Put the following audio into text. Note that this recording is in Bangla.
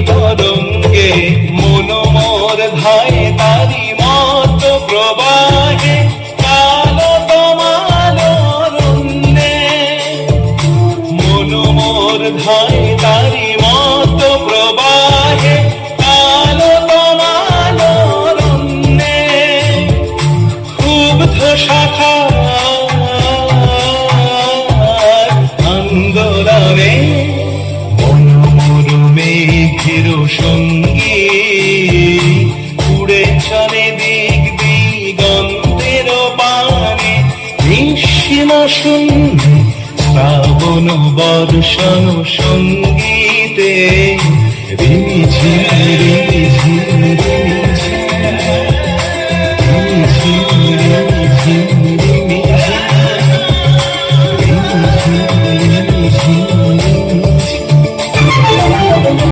তরঙ্গে মন মোর ধায় তারি মত প্রবাহে কালো তোমার অরণ্যে মন মোর ধায় তারি মত প্রবাহে কালো তোমার অরণ্যে ক্ষুব্ধ শাখা আন্দোলনে মেঘের সঙ্গে উড়ে চলে দিক দিগন্তের পানে নিঃসীম শূন্যে শ্রাবণ বর্ষণ সঙ্গীতে রিঝিম রিঝিম